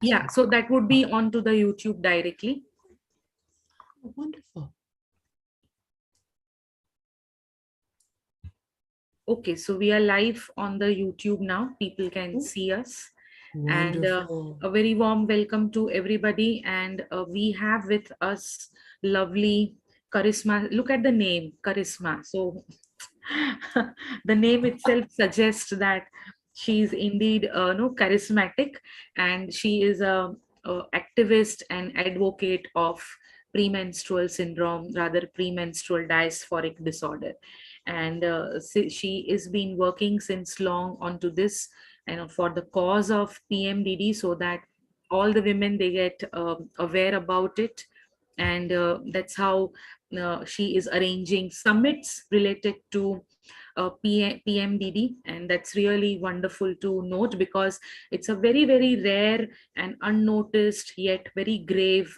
Yeah, so that would be onto the YouTube directly. Oh, wonderful. Okay, so we are live on the YouTube now. People can Ooh, see us. And wonderful. a very warm welcome to everybody. And we have with us lovely Charisma. Look at the name, Charisma. So the name itself suggests that she is indeed no charismatic, and she is a activist and advocate of premenstrual syndrome, rather premenstrual dysphoric disorder. And she is been working since long onto this, for the cause of PMDD, so that all the women they get aware about it. And that's how she is arranging summits related to PMDD, and that's really wonderful to note, because it's a very very rare and unnoticed yet very grave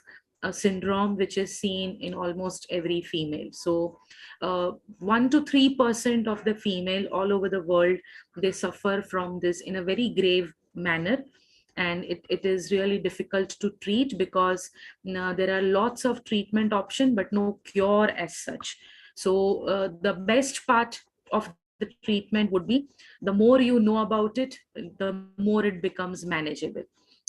syndrome which is seen in almost every female. So 1 to 3% of the female all over the world, they suffer from this in a very grave manner. And it is really difficult to treat, because there are lots of treatment option but no cure as such. So the best part of the treatment would be, the more you know about it, the more it becomes manageable.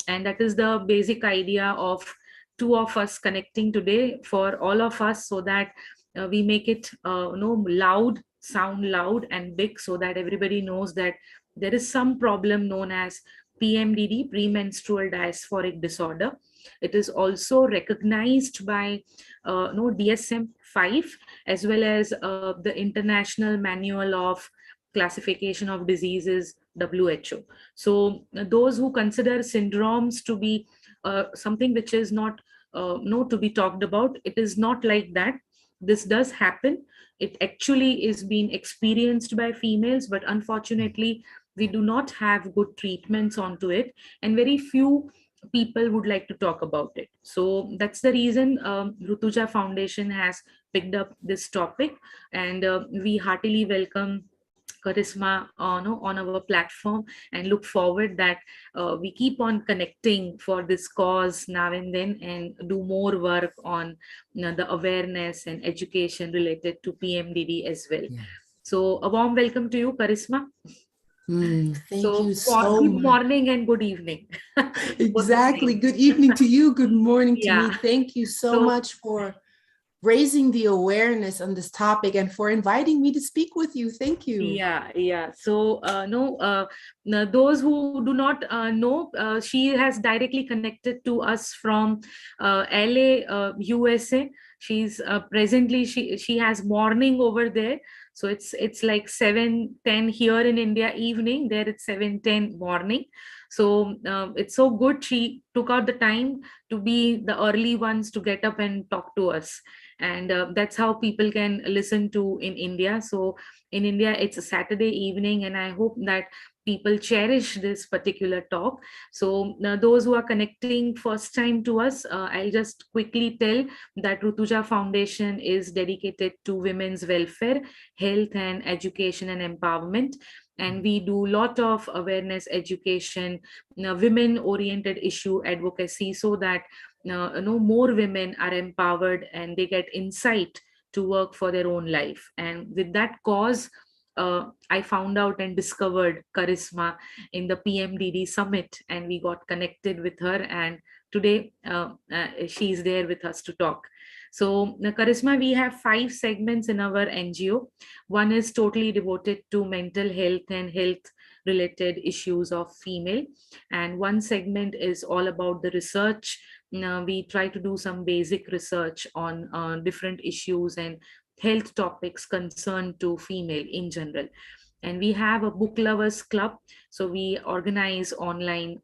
And that is the basic idea of two of us connecting today for all of us, so that we make it loud, sound loud and big, so that everybody knows that there is some problem known as PMDD, premenstrual dysphoric disorder. It is also recognized by no DSM-5, as well as the International Manual of Classification of Diseases, WHO. So those who consider syndromes to be something which is not to be talked about, it is not like that. This does happen. It actually is being experienced by females, but unfortunately we do not have good treatments onto it, and very few people would like to talk about it. So that's the reason Rutuja Foundation has picked up this topic, and we heartily welcome Charisma on our platform, and look forward that we keep on connecting for this cause now and then, and do more work on the awareness and education related to PMDD as well. Yes. So a warm welcome to you, Charisma. Thank So you so good much. morning and good evening. Both the Exactly. same. Good evening to you. Good morning to me. Yeah. Thank you so So much for raising the awareness on this topic and for inviting me to speak with you. Thank you. yeah, yeah. So no, those who do not know, she has directly connected to us from LA, USA. She's presently she has morning over there, so it's like 7:10 here in India evening. There it's 7:10 morning. So it's so good she took out the time to be the early ones to get up and talk to us, and that's how people can listen to in India. So in India it's a Saturday evening, and I hope that people cherish this particular talk. So those who are connecting first time to us, I'll just quickly tell that Rutuja Foundation is dedicated to women's welfare, health and education and empowerment, and we do lot of awareness education, women oriented issue advocacy, so that more women are empowered and they get insight to work for their own life. And with that cause, I found out and discovered Charisma in the PMDD summit, and we got connected with her. And today, she's there with us to talk. So, Charisma, we have 5 segments in our NGO. One is totally devoted to mental health and health related issues of female, and one segment is all about the research. We try to do some basic research on different issues and health topics concerned to female in general. And we have a book lovers club, so we organize online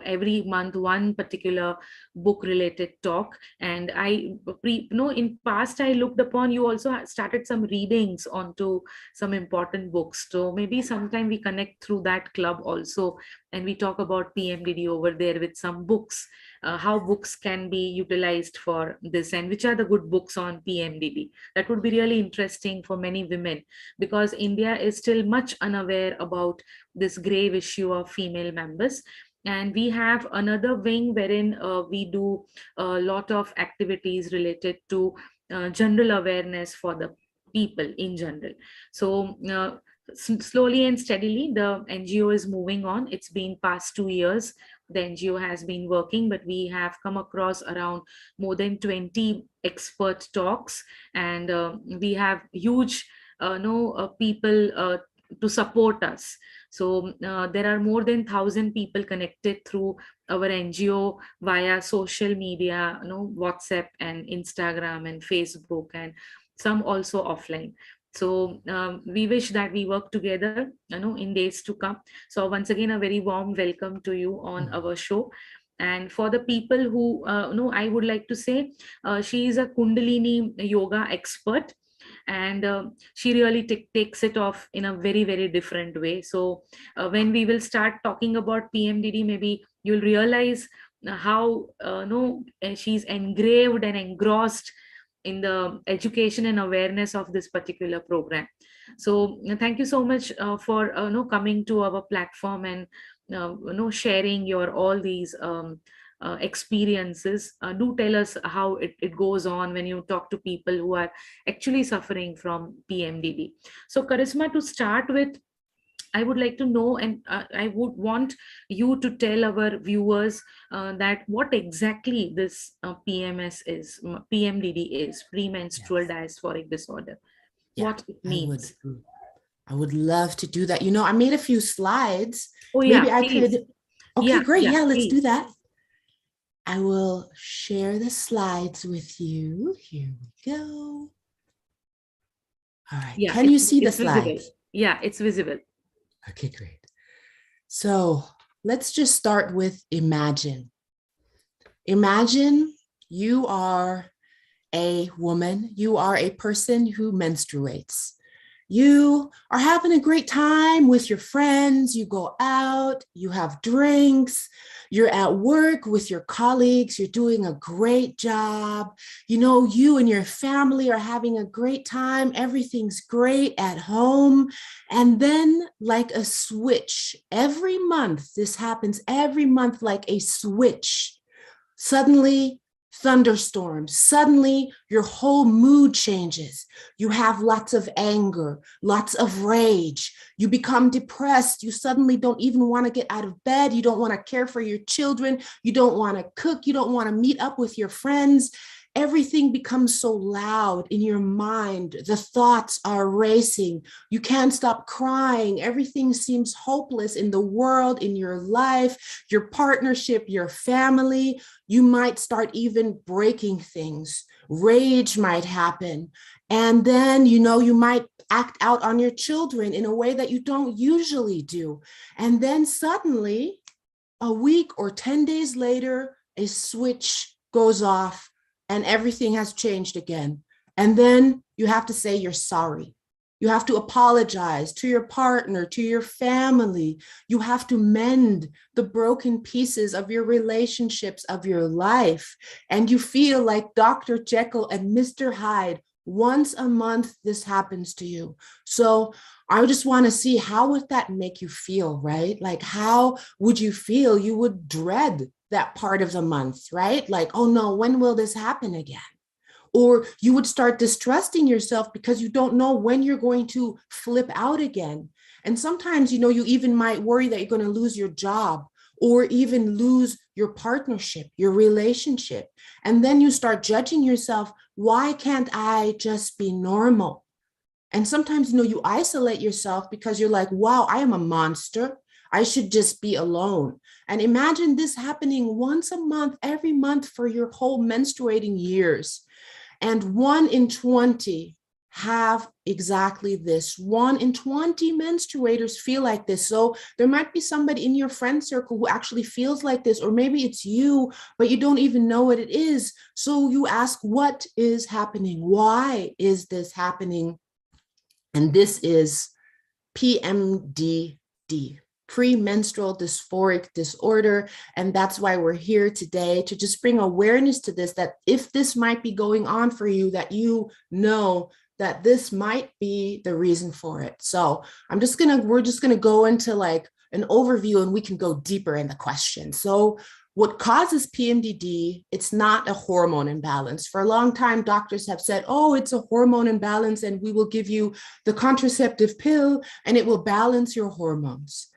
every month one particular book related talk. And in past I looked upon you also started some readings onto some important books, so maybe sometime we connect through that club also, and we talk about PMDD over there with some books, how books can be utilized for this, and which are the good books on PMDD. That would be really interesting for many women, because India is still much unaware about this grave issue of female members. And we have another wing wherein we do a lot of activities related to general awareness for the people in general. So slowly and steadily the NGO is moving on. It's been past 2 years the NGO has been working, but we have come across around more than 20 expert talks, and we have huge no people to support us. So there are more than 1,000 people connected through our NGO via social media, WhatsApp and Instagram and Facebook, and some also offline. So we wish that we work together, in days to come. So once again, a very warm welcome to you on our show. And for the people who know, I would like to say she is a Kundalini yoga expert, and she really takes it off in a very, very different way. So when we will start talking about PMDD, maybe you'll realize how no she's engraved and engrossed in the education and awareness of this particular program. So thank you so much for coming to our platform and sharing your all these experiences. Do tell us how it goes on when you talk to people who are actually suffering from PMDD. So Charisma, to start with, I would like to know, and I would want you to tell our viewers that what exactly this PMDD is, premenstrual Yes. dysphoric disorder, Yeah, what it I would. means. I would love to do that. I made a few slides. Oh Maybe yeah, I please. could. Okay, Yeah, great. yeah, Yeah, let's please. do that. I will share the slides with you. Here we go. All right. Yeah, Can it's you see the it's visible. slides? Yeah, it's visible. Okay, great. So let's just start with imagine. Imagine you are a woman, you are a person who menstruates. You are having a great time with your friends. You go out, you have drinks, you're at work with your colleagues, you're doing a great job. You and your family are having a great time. Everything's great at home. And then, like a switch, every month, this happens every month, like a switch. Suddenly, thunderstorms. Suddenly, your whole mood changes. You have lots of anger, lots of rage. You become depressed. You suddenly don't even want to get out of bed. You don't want to care for your children. You don't want to cook. You don't want to meet up with your friends. Everything becomes so loud in your mind. The thoughts are racing. You can't stop crying. Everything seems hopeless in the world, in your life, your partnership, your family. You might start even breaking things. Rage might happen. And then, you might act out on your children in a way that you don't usually do. And then suddenly, a week or 10 days later, a switch goes off and everything has changed again. And then you have to say you're sorry. You have to apologize to your partner, to your family. You have to mend the broken pieces of your relationships, of your life. And you feel like Dr. Jekyll and Mr. Hyde. Once a month, this happens to you. So I just want to see, how would that make you feel, right? Like, how would you feel? You would dread that part of the month, right? Like, oh no, when will this happen again? Or you would start distrusting yourself because you don't know when you're going to flip out again. And sometimes, you even might worry that you're going to lose your job or even lose your partnership, your relationship. And then you start judging yourself. Why can't I just be normal? And sometimes, you isolate yourself because you're like, wow, I am a monster. I should just be alone. And imagine this happening once a month, every month for your whole menstruating years. And 1 in 20 have exactly this. 1 in 20 menstruators feel like this. So there might be somebody in your friend circle who actually feels like this, or maybe it's you, but you don't even know what it is. So you ask, what is happening? Why is this happening? And this is PMDD, premenstrual dysphoric disorder. And that's why we're here today, to just bring awareness to this, that if this might be going on for you, that you know that this might be the reason for it. So we're just gonna go into like an overview and we can go deeper in the question. So what causes PMDD? It's not a hormone imbalance. For a long time, doctors have said, oh, it's a hormone imbalance, and we will give you the contraceptive pill and it will balance your hormones.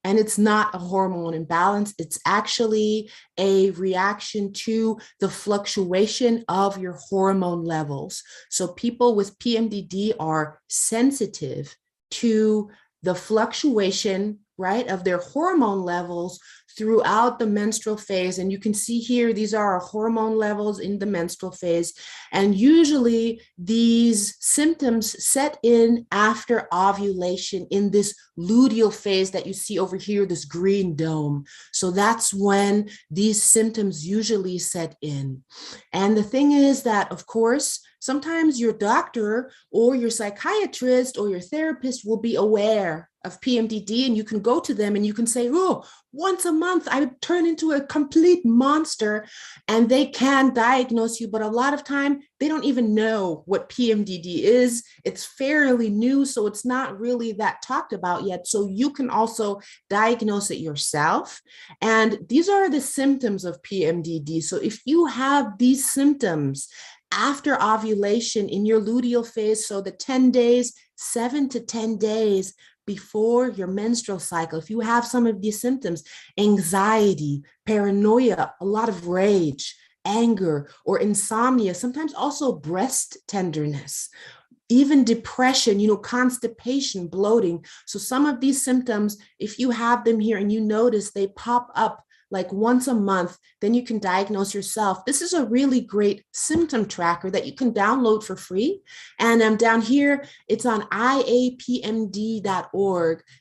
And it's not a hormone imbalance. It's actually a reaction to the fluctuation of your hormone levels. So people with PMDD are sensitive to the fluctuation, right, of their hormone levels throughout the menstrual phase. And you can see here, these are our hormone levels in the menstrual phase. And usually these symptoms set in after ovulation in this luteal phase that you see over here, this green dome. So that's when these symptoms usually set in. And the thing is that, of course, sometimes your doctor or your psychiatrist or your therapist will be aware of PMDD, and you can go to them and you can say, oh, once a month I turn into a complete monster, and they can diagnose you. But a lot of time they don't even know what PMDD is. It's fairly new, so it's not really that talked about yet. So you can also diagnose it yourself. And these are the symptoms of PMDD. So if you have these symptoms after ovulation in your luteal phase, so the 10 days, 7 to 10 days before your menstrual cycle, if you have some of these symptoms, anxiety, paranoia, a lot of rage, anger, or insomnia, sometimes also breast tenderness, even depression, constipation, bloating. So some of these symptoms, if you have them here and you notice they pop up like once a month, then you can diagnose yourself. This is a really great symptom tracker that you can download for free. And down here, it's on iapmd.org.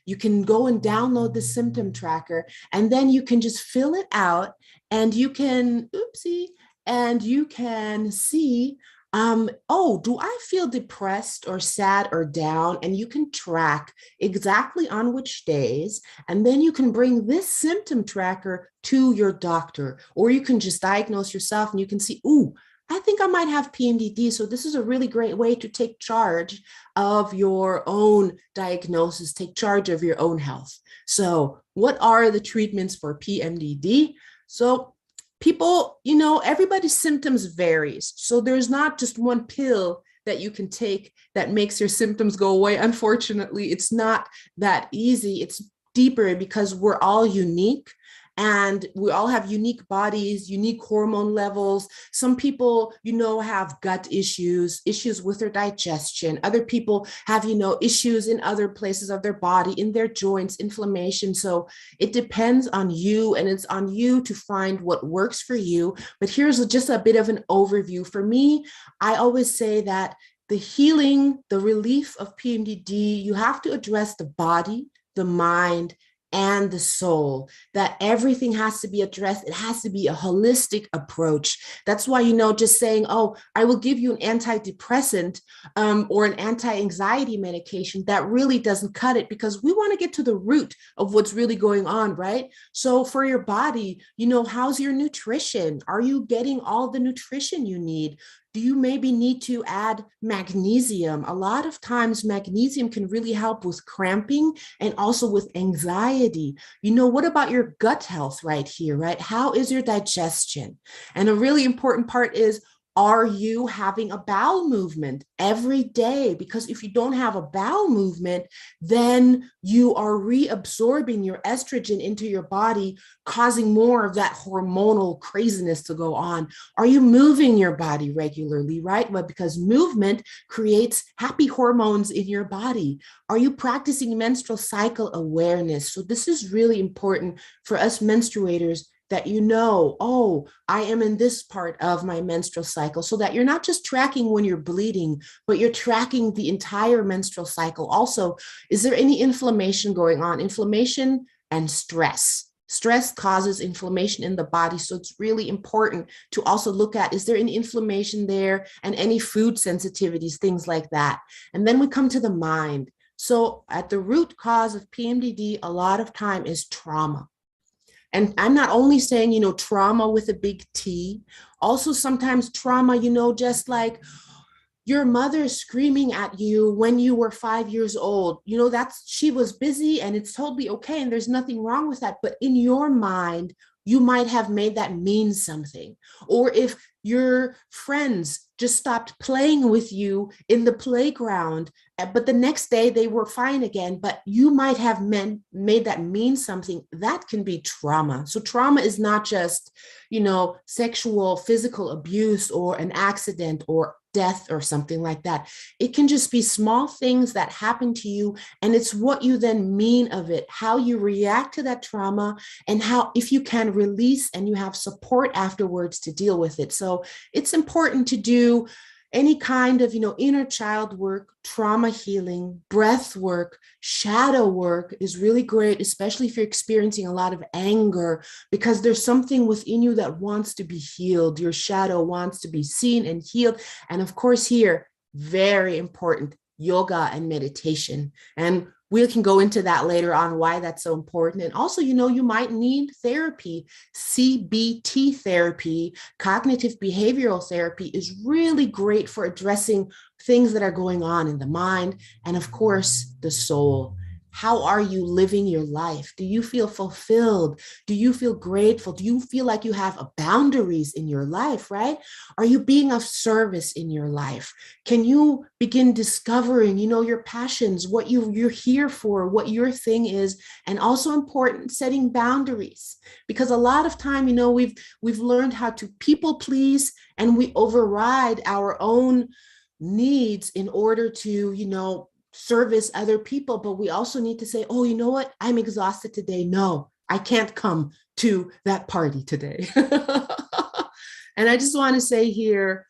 You can go and download the symptom tracker, and then you can just fill it out, and you can, and you can see, oh, do I feel depressed or sad or down? And you can track exactly on which days. And then you can bring this symptom tracker to your doctor, or you can just diagnose yourself and you can see, ooh, I think I might have PMDD. So this is a really great way to take charge of your own diagnosis, take charge of your own health. So what are the treatments for PMDD? So people, everybody's symptoms varies. So there's not just one pill that you can take that makes your symptoms go away. Unfortunately, it's not that easy. It's deeper because we're all unique. And we all have unique bodies, unique hormone levels. Some people, have gut issues with their digestion. Other people have, issues in other places of their body, in their joints, inflammation. So it depends on you, and it's on you to find what works for you. But here's just a bit of an overview. For me, I always say that the healing, the relief of PMDD, you have to address the body, the mind, and the soul, that everything has to be addressed. It has to be a holistic approach. That's why, just saying, oh, I will give you an antidepressant or an anti-anxiety medication, that really doesn't cut it, because we want to get to the root of what's really going on, right? So for your body, how's your nutrition? Are you getting all the nutrition you need? Do you maybe need to add magnesium? A lot of times magnesium can really help with cramping and also with anxiety. What about your gut health right here, right? How is your digestion? And a really important part is, are you having a bowel movement every day? Because if you don't have a bowel movement, then you are reabsorbing your estrogen into your body, causing more of that hormonal craziness to go on. Are you moving your body regularly, right? Well, because movement creates happy hormones in your body. Are you practicing menstrual cycle awareness? So this is really important for us menstruators, that oh, I am in this part of my menstrual cycle, so that you're not just tracking when you're bleeding, but you're tracking the entire menstrual cycle. Also, is there any inflammation going on? Inflammation and stress. Stress causes inflammation in the body. So it's really important to also look at, is there any inflammation there, and any food sensitivities, things like that. And then we come to the mind. So at the root cause of PMDD, a lot of time is trauma. And I'm not only saying, trauma with a big T, also sometimes trauma, just like your mother screaming at you when you were 5 years old. That's, she was busy and it's totally okay. And there's nothing wrong with that. But in your mind, you might have made that mean something. Or if your friends just stopped playing with you in the playground, but the next day they were fine again, but you might have made that mean something. That can be trauma. So trauma is not just, sexual, physical abuse or an accident or death or something like that. It can just be small things that happen to you, and it's what you then mean of it, how you react to that trauma, and how, if you can release and you have support afterwards to deal with it. So it's important to do any kind of, inner child work, trauma healing, breath work, shadow work is really great, especially if you're experiencing a lot of anger, because there's something within you that wants to be healed. Your shadow wants to be seen and healed. And of course, here, very important, yoga and meditation. And we can go into that later on, why that's so important. And also, you might need therapy. CBT therapy, cognitive behavioral therapy, is really great for addressing things that are going on in the mind and, of course, the soul. How are you living your life? Do you feel fulfilled? Do you feel grateful? Do you feel like you have boundaries in your life, right? Are you being of service in your life? Can you begin discovering, your passions, what you're here for, what your thing is, and also important, setting boundaries. Because a lot of time, we've learned how to people please, and we override our own needs in order to, service other people. But we also need to say, oh, you know what? I'm exhausted today. No, I can't come to that party today. And I just want to say here,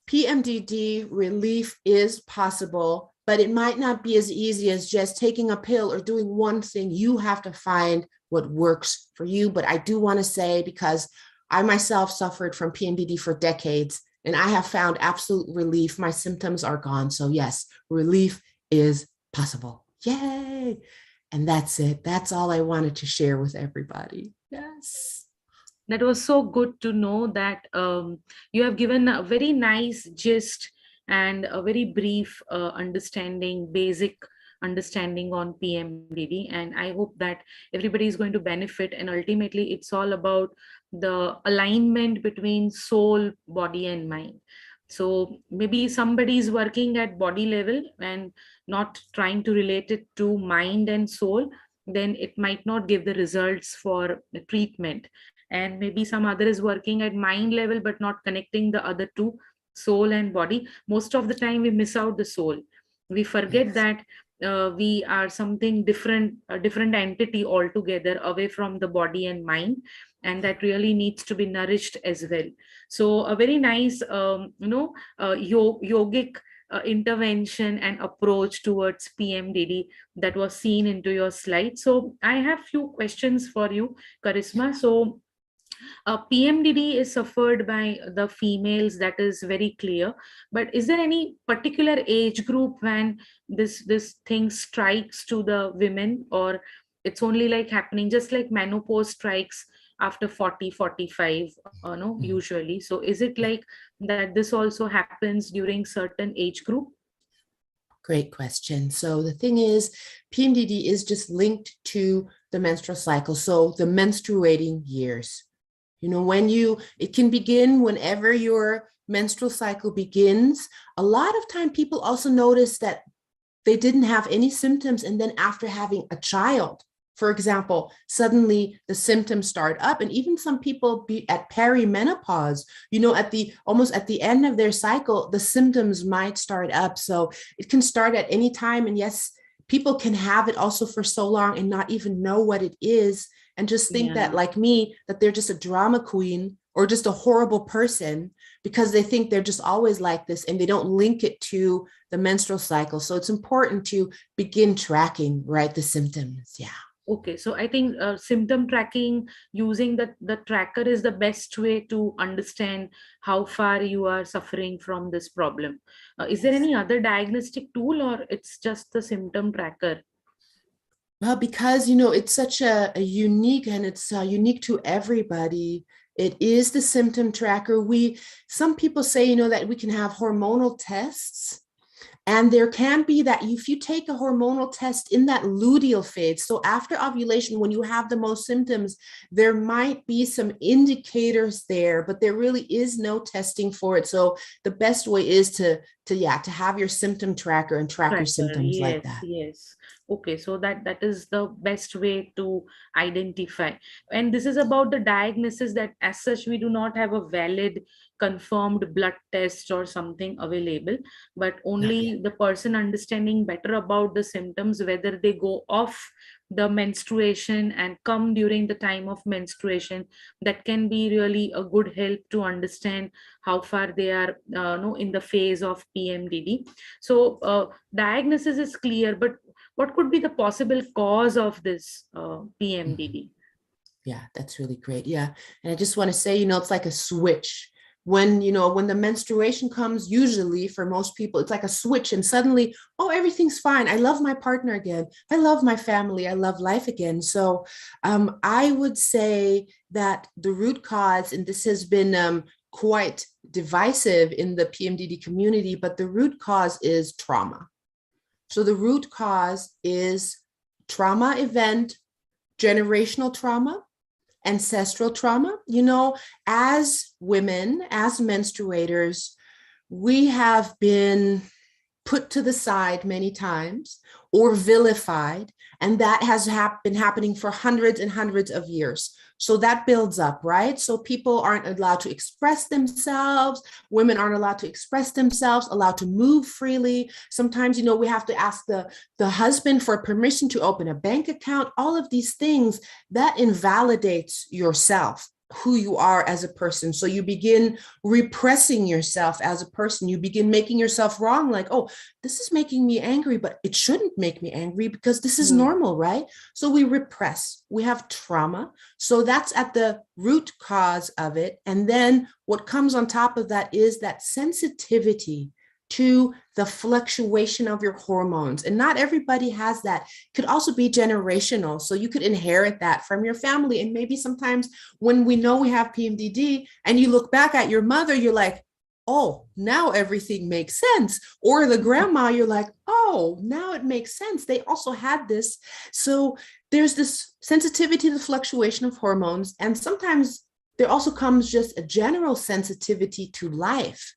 PMDD relief is possible, but it might not be as easy as just taking a pill or doing one thing. You have to find what works for you. But I do want to say, because I myself suffered from PMDD for decades, and I have found absolute relief. My symptoms are gone. So yes, relief is possible. Yay. And that's it. That's all I wanted to share with everybody. Yes. That was so good to know that you have given a very nice gist and a very brief understanding, basic understanding on PMDD. And I hope that everybody is going to benefit. And ultimately, it's all about the alignment between soul, body, and mind. So maybe somebody is working at body level and not trying to relate it to mind and soul, then it might not give the results for the treatment. And maybe some other is working at mind level but not connecting the other two, soul and body. Most of the time we miss out the soul. We forget Yes. that we are something different, a different entity altogether, away from the body and mind, and that really needs to be nourished as well. So a very nice yogic intervention and approach towards PMDD that was seen into your slide. So I have few questions for you, Charisma. So PMDD is suffered by the females, that is very clear. But is there any particular age group when this thing strikes to the women, or it's only like happening just like menopause strikes after 40, 45, no, usually? So is it like that this also happens during certain age group? Great question. So the thing is, PMDD is just linked to the menstrual cycle. So the menstruating years. It can begin whenever your menstrual cycle begins. A lot of time people also notice that they didn't have any symptoms, and then after having a child, for example, suddenly the symptoms start up. And even some people be at perimenopause, almost at the end of their cycle, the symptoms might start up. So it can start at any time. And yes, people can have it also for so long and not even know what it is, and just think that, Yeah. like me, that they're just a drama queen or just a horrible person, because they think they're just always like this and they don't link it to the menstrual cycle. So it's important to begin tracking, right, the symptoms. Yeah. Okay, so I think symptom tracking, using the tracker, is the best way to understand how far you are suffering from this problem. Is there Yes. any other diagnostic tool, or it's just the symptom tracker? Well, because it's such a unique, and it's unique to everybody. It is the symptom tracker. Some people say, that we can have hormonal tests, and there can be that if you take a hormonal test in that luteal phase, so after ovulation, when you have the most symptoms, there might be some indicators there, but there really is no testing for it. So the best way is to have your symptom tracker and track your Tracker, symptoms like yes, that. yes. Okay, so that is the best way to identify. And this is about the diagnosis, that as such we do not have a valid confirmed blood test or something available, but Not yet. only the person understanding better about the symptoms, whether they go off the menstruation and come during the time of menstruation, that can be really a good help to understand how far they are no, in the phase of PMDD. So diagnosis is clear, but what could be the possible cause of this Mhm. PMDD? Yeah, that's really great. Yeah. And I just want to say, it's like a switch. When the menstruation comes, usually for most people, it's like a switch, and suddenly, oh, everything's fine. I love my partner again. I love my family. I love life again. So I would say that the root cause, and this has been quite divisive in the PMDD community, but the root cause is trauma. So the root cause is trauma event, generational trauma, ancestral trauma. As women, as menstruators, we have been put to the side many times or vilified. And that has been happening for hundreds and hundreds of years. So that builds up, right? So people aren't allowed to express themselves. Women aren't allowed to express themselves, allowed to move freely. Sometimes, we have to ask the husband for permission to open a bank account. All of these things that invalidates yourself, who you are as a person. So you begin repressing yourself as a person. You begin making yourself wrong, like, oh, this is making me angry, but it shouldn't make me angry because this is Hmm. normal, right? So we repress, we have trauma. So that's at the root cause of it. And then what comes on top of that is that sensitivity to the fluctuation of your hormones. And not everybody has that. It could also be generational. So you could inherit that from your family. And maybe sometimes when we know we have PMDD and you look back at your mother, you're like, oh, now everything makes sense. Or the grandma, you're like, oh, now it makes sense. They also had this. So there's this sensitivity to the fluctuation of hormones. And sometimes there also comes just a general sensitivity to life.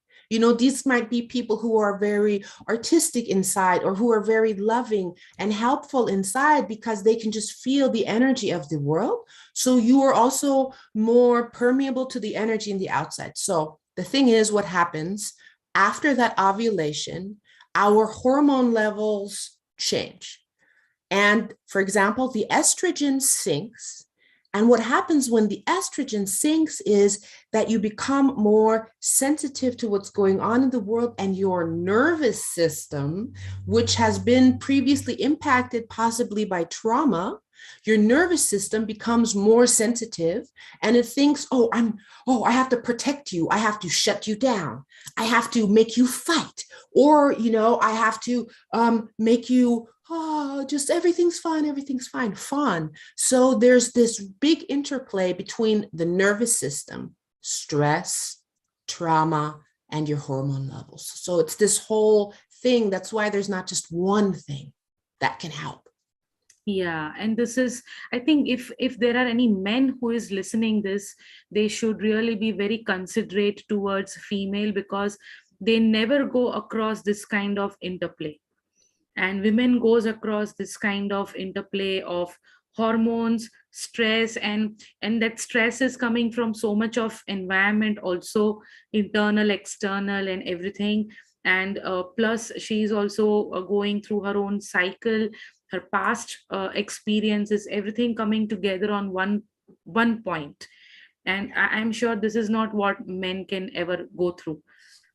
These might be people who are very artistic inside, or who are very loving and helpful inside, because they can just feel the energy of the world. So you are also more permeable to the energy in the outside. So the thing is, what happens after that ovulation, our hormone levels change. And for example, the estrogen sinks. And what happens when the estrogen sinks is that you become more sensitive to what's going on in the world, and your nervous system, which has been previously impacted possibly by trauma, your nervous system becomes more sensitive, and it thinks, I have to protect you. I have to shut you down. I have to make you fight. Or, I have to make you, just everything's fine, fun. So there's this big interplay between the nervous system, stress, trauma, and your hormone levels. So it's this whole thing. That's why there's not just one thing that can help. Yeah, and this is, I think, if there are any men who is listening this, they should really be very considerate towards female, because they never go across this kind of interplay, and women goes across this kind of interplay of hormones, stress, and that stress is coming from so much of environment also, internal, external, and everything. And plus she is also going through her own cycle, her past experiences, everything coming together on one point. And I'm sure this is not what men can ever go through.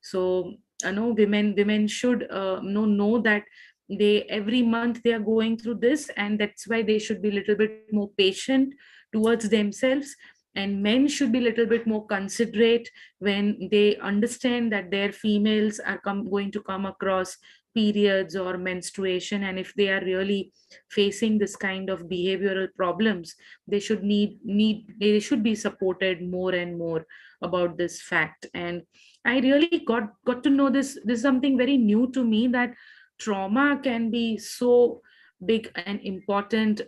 So I know women should know that they every month they are going through this, and that's why they should be a little bit more patient towards themselves. And men should be a little bit more considerate when they understand that their females are going to come across periods or menstruation, and if they are really facing this kind of behavioral problems, they should they should be supported more and more about this fact. And I really got to know this is something very new to me, that trauma can be so big and important,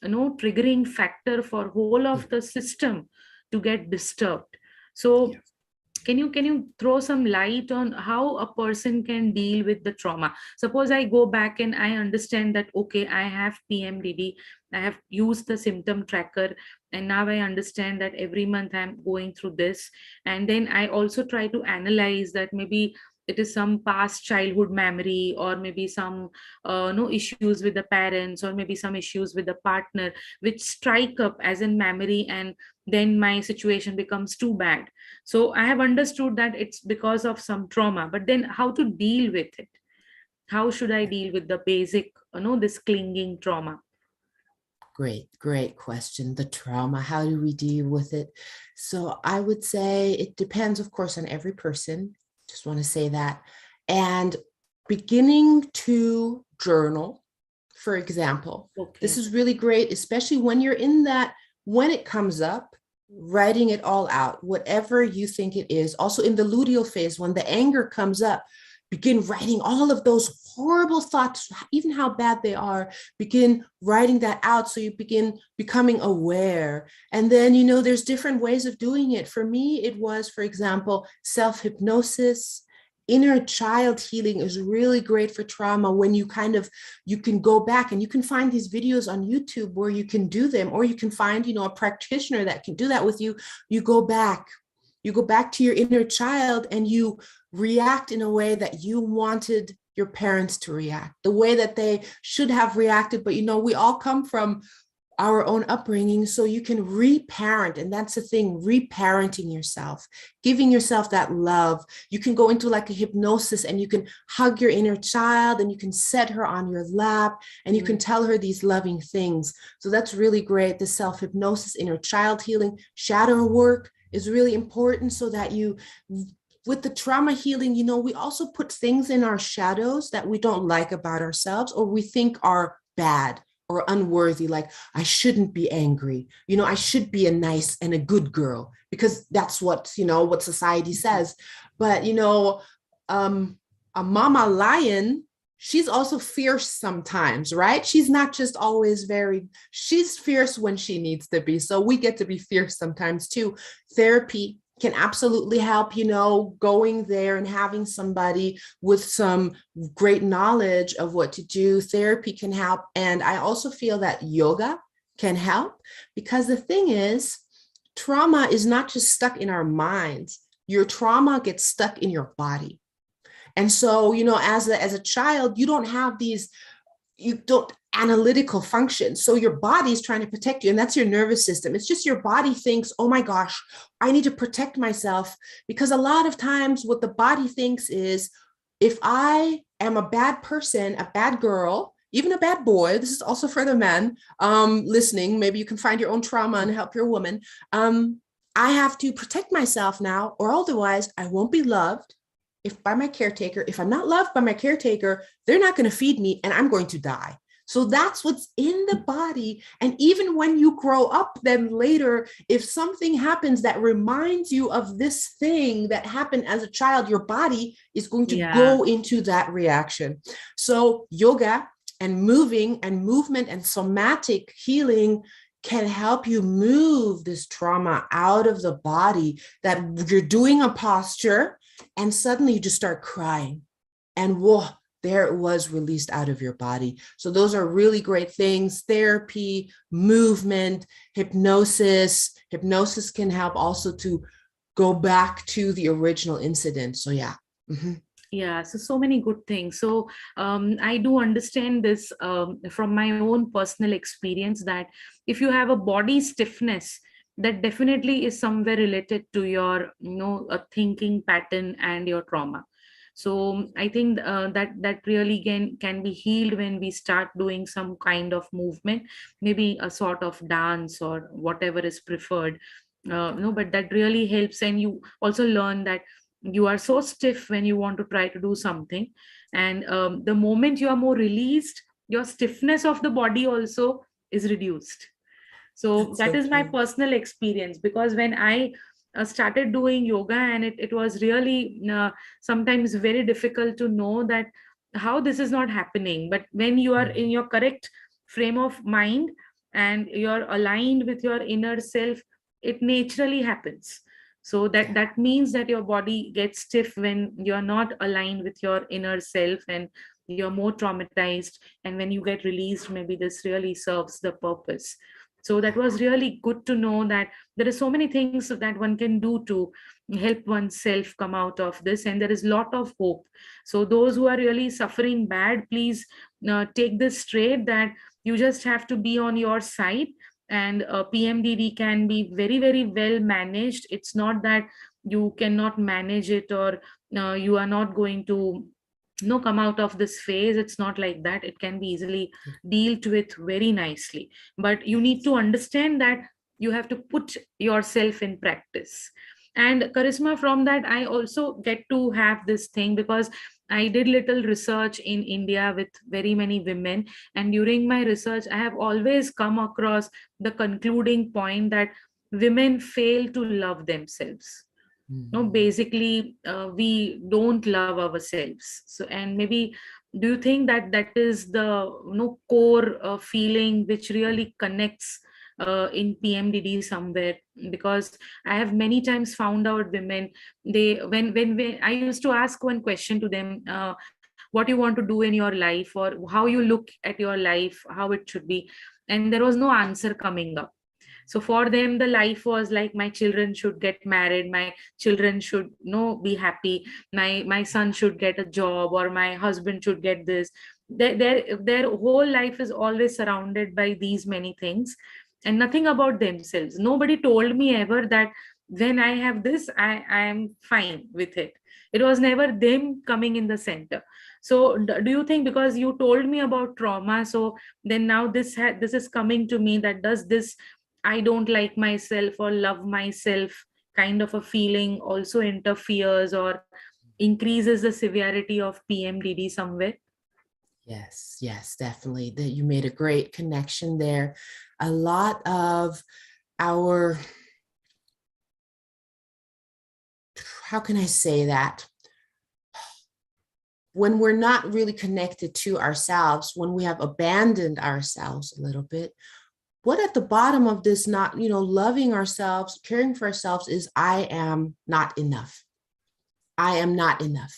triggering factor for whole of the system to get disturbed. So Yeah. can you throw some light on how a person can deal with the trauma? Suppose I go back and I understand that, okay, I have PMDD, I have used the symptom tracker, and now I understand that every month I'm going through this. And then I also try to analyze that maybe it is some past childhood memory, or maybe some no issues with the parents, or maybe some issues with the partner, which strike up as in memory, and then my situation becomes too bad. So I have understood that it's because of some trauma, but then how to deal with it? How should I deal with the basic, this clinging trauma? Great question. The trauma, how do we deal with it? So I would say it depends, of course, on every person. Just want to say that. And beginning to journal, for example, this Okay. is really great, especially when you're in that, when it comes up, writing it all out, whatever you think it is. Also in the luteal phase, when the anger comes up, begin writing all of those horrible thoughts, even how bad they are, begin writing that out. So you begin becoming aware. And then, there's different ways of doing it. For me, it was, for example, self-hypnosis. Inner child healing is really great for trauma when you can go back and you can find these videos on YouTube where you can do them, or you can find, a practitioner that can do that with you. You go back to your inner child and you react in a way that you wanted your parents to react, the way that they should have reacted. But we all come from our own upbringing, so you can reparent. And that's the thing, reparenting yourself, giving yourself that love. You can go into like a hypnosis and you can hug your inner child and you can set her on your lap and you can tell her these loving things. So that's really great. The self-hypnosis, inner child healing, shadow work is really important, so that with the trauma healing, we also put things in our shadows that we don't like about ourselves, or we think are bad or unworthy. Like, I shouldn't be angry. I should be a nice and a good girl, because that's what society says. But, a mama lion, she's also fierce sometimes, right? She's not just always she's fierce when she needs to be. So we get to be fierce sometimes too. Therapy can absolutely help, going there and having somebody with some great knowledge of what to do. Therapy can help. And I also feel that yoga can help, because the thing is, trauma is not just stuck in our minds. Your trauma gets stuck in your body. And so, as a child, you don't analytical function. So your body's trying to protect you, and that's your nervous system. It's just your body thinks, oh my gosh, I need to protect myself. Because a lot of times what the body thinks is, if I am a bad person, a bad girl, even a bad boy, this is also for the men listening, maybe you can find your own trauma and help your woman. I have to protect myself now, or otherwise I won't be loved by my caretaker. If I'm not loved by my caretaker, they're not going to feed me and I'm going to die. So that's what's in the body. And even when you grow up, then later, if something happens that reminds you of this thing that happened as a child, your body is going to Yeah. go into that reaction. So yoga and movement and somatic healing can help you move this trauma out of the body, that you're doing a posture and suddenly you just start crying, and whoa, there it was released out of your body. So those are really great things. Therapy, movement, hypnosis. Hypnosis can help also to go back to the original incident. So yeah. Mm-hmm. Yeah, so many good things. So I do understand this from my own personal experience, that if you have a body stiffness, that definitely is somewhere related to your a thinking pattern and your trauma. So I think that really can be healed when we start doing some kind of movement, maybe a sort of dance or whatever is preferred. But that really helps, and you also learn that you are so stiff when you want to try to do something, And the moment you are more released, your stiffness of the body also is reduced. So That's that so is my true. personal experience, because when I started doing yoga, and it was really sometimes very difficult to know that how this is not happening. But when you are in Mm. your correct frame of mind and you're aligned with your inner self, it naturally happens. So that Yeah. that means that your body gets stiff when you're not aligned with your inner self, and you're more traumatized. And when you get released, maybe this really serves the purpose. So that was really good to know that there are so many things that one can do to help oneself come out of this, and there is lot of hope. So those who are really suffering bad, please take this straight, that you just have to be on your side. And PMDD can be very, very well managed. It's not that you cannot manage it, or you are not going to come out of this phase. It's not like that. It can be easily dealt with very nicely, but you need Yes. to understand that you have to put yourself in practice. And charisma, from that I also get to have this thing, because I did little research in India with very many women, and during my research I have always come across the concluding point that women fail to love themselves. No, Mhm. basically we don't love ourselves. So, and maybe, do you think that that is the core feeling which really connects in PMDD somewhere? Because I have many times found out women, they when I used to ask one question to them, what you want to do in your life, or how you look at your life, how it should be, and there was no answer coming up. So for them the life was like, my children should get married, my children should be happy, my son should get a job, or my husband should get this. Their whole life is always surrounded by these many things, and nothing about themselves. Nobody told me ever that when I have this, I am fine with it. It was never them coming in the center. So do you think, because you told me about trauma, so then now this is coming to me, that does this I don't like myself or love myself kind of a feeling also interferes or increases the severity of PMDD somewhere? Yes, yes, definitely. That you made a great connection there. A lot of our, how can I say that? When we're not really connected to ourselves, when we have abandoned ourselves a little bit, what at the bottom of this, not, loving ourselves, caring for ourselves, is I am not enough. I am not enough.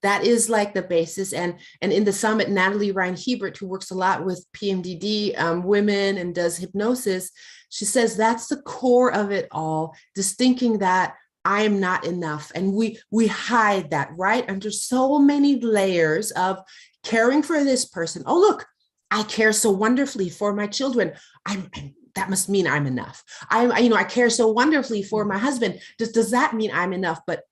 That is like the basis. And in the summit, Natalie Ryan Hebert, who works a lot with PMDD women and does hypnosis, she says that's the core of it all, just thinking that I am not enough. And we hide that right under so many layers of caring for this person. Oh, look, I care so wonderfully for my children. That must mean I'm enough. I care so wonderfully for my husband. Does that mean I'm enough? But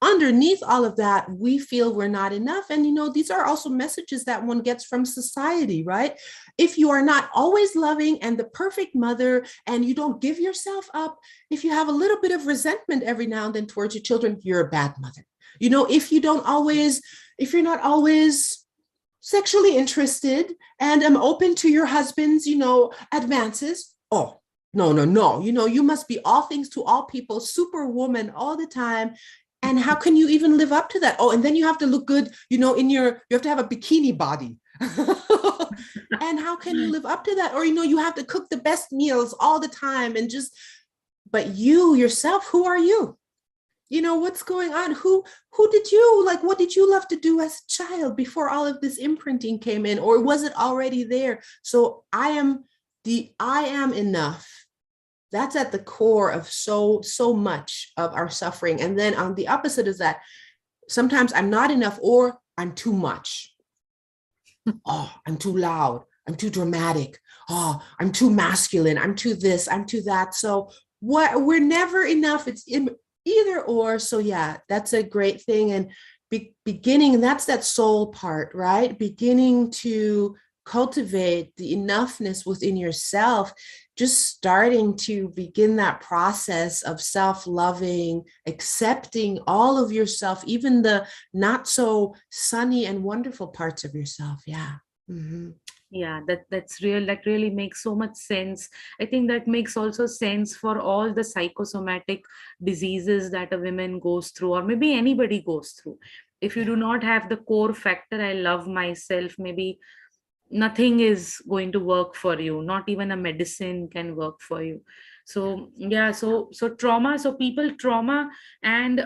underneath all of that, we feel we're not enough. And, these are also messages that one gets from society, right? If you are not always loving and the perfect mother, and you don't give yourself up, if you have a little bit of resentment every now and then towards your children, you're a bad mother. If you're not always sexually interested and am open to your husband's, advances, oh, no, no, no. You must be all things to all people, superwoman all the time. And how can you even live up to that? Oh, and then you have to look good, you have to have a bikini body. And how can you live up to that? Or, you have to cook the best meals all the time but you yourself, who are you? What's going on? Who did you like? What did you love to do as a child before all of this imprinting came in? Or was it already there? So I am enough. That's at the core of so much of our suffering. And then on the opposite is that sometimes I'm not enough, or I'm too much. Oh, I'm too loud, I'm too dramatic, oh, I'm too masculine, I'm too this, I'm too that. So we're never enough. It's either or. So yeah, that's a great thing. And beginning, that's that soul part, right? Beginning to cultivate the enoughness within yourself, just starting to begin that process of self-loving, accepting all of yourself, even the not so sunny and wonderful parts of yourself. Yeah. Mm-hmm. Yeah, that's real. That really makes so much sense. I think that makes also sense for all the psychosomatic diseases that a woman goes through, or maybe anybody goes through. If you do Yeah. not have the core factor, I love myself, maybe nothing is going to work for you. Not even a medicine can work for you. So yeah, so trauma, so people trauma and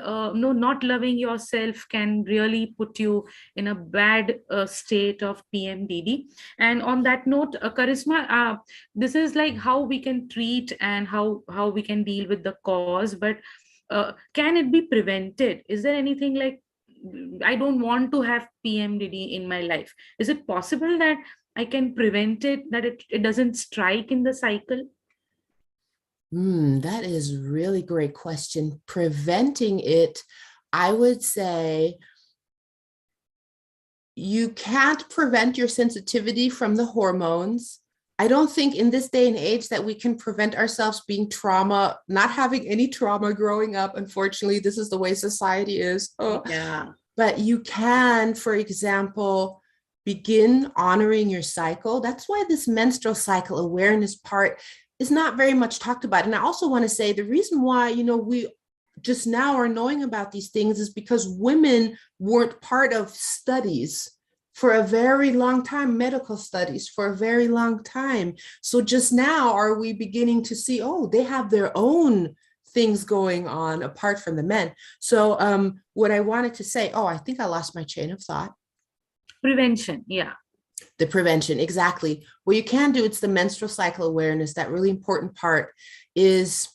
no, not loving yourself can really put you in a bad state of PMDD. And on that note, Charisma, this is like how we can treat and how we can deal with the cause, but can it be prevented? Is there anything like, I don't want to have PMDD in my life, is it possible that I can prevent it, that it doesn't strike in the cycle? That is really great question. Preventing it, I would say you can't prevent your sensitivity from the hormones. I don't think in this day and age that we can prevent ourselves being trauma, not having any trauma growing up. Unfortunately, this is the way society is. Oh. Yeah. But you can, for example, begin honoring your cycle. That's why this menstrual cycle awareness part is not very much talked about. And I also want to say the reason why, we just now are knowing about these things is because women weren't part of studies for a very long time, medical studies for a very long time. So just now are we beginning to see, oh, they have their own things going on apart from the men. So what I wanted to say, oh, I think I lost my train of thought. Prevention, yeah. The prevention, exactly. What you can do, it's the menstrual cycle awareness. That really important part is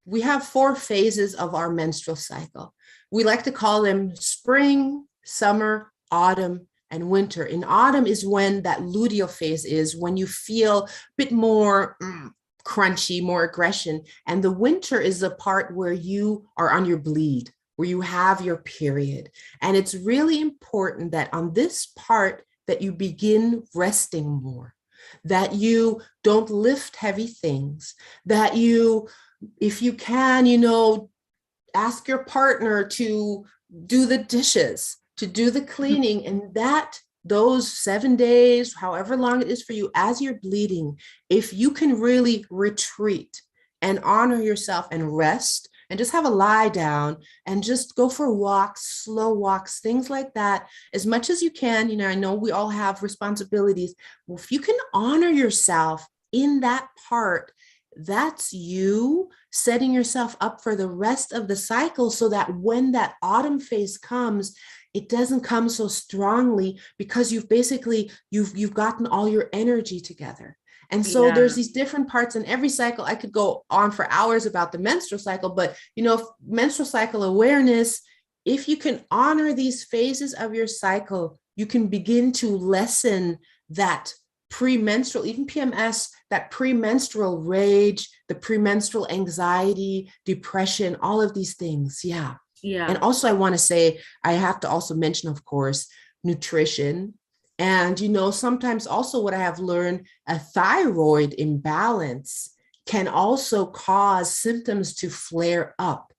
we have 4 phases of our menstrual cycle. We like to call them spring, summer, autumn, and winter. In autumn is when that luteal phase is, when you feel a bit more crunchy, more aggression. And the winter is the part where you are on your bleed, where you have your period. And it's really important that on this part that you begin resting more, that you don't lift heavy things, that you, if you can, ask your partner to do the dishes, to do the cleaning, and that those 7 days, however long it is for you, as you're bleeding, if you can really retreat and honor yourself and rest and just have a lie down and just go for walks, slow walks, things like that, as much as you can. I know we all have responsibilities. Well, if you can honor yourself in that part, that's you setting yourself up for the rest of the cycle, so that when that autumn phase comes, it doesn't come so strongly, because you've gotten all your energy together. And so there's Yeah. these different parts in every cycle. I could go on for hours about the menstrual cycle, but menstrual cycle awareness, if you can honor these phases of your cycle, you can begin to lessen that premenstrual, even PMS, that premenstrual rage, the premenstrual anxiety, depression, all of these things. Yeah. And Yeah. also, I want to say, I have to also mention, of course, nutrition. And, sometimes also what I have learned, a thyroid imbalance can also cause symptoms to flare up.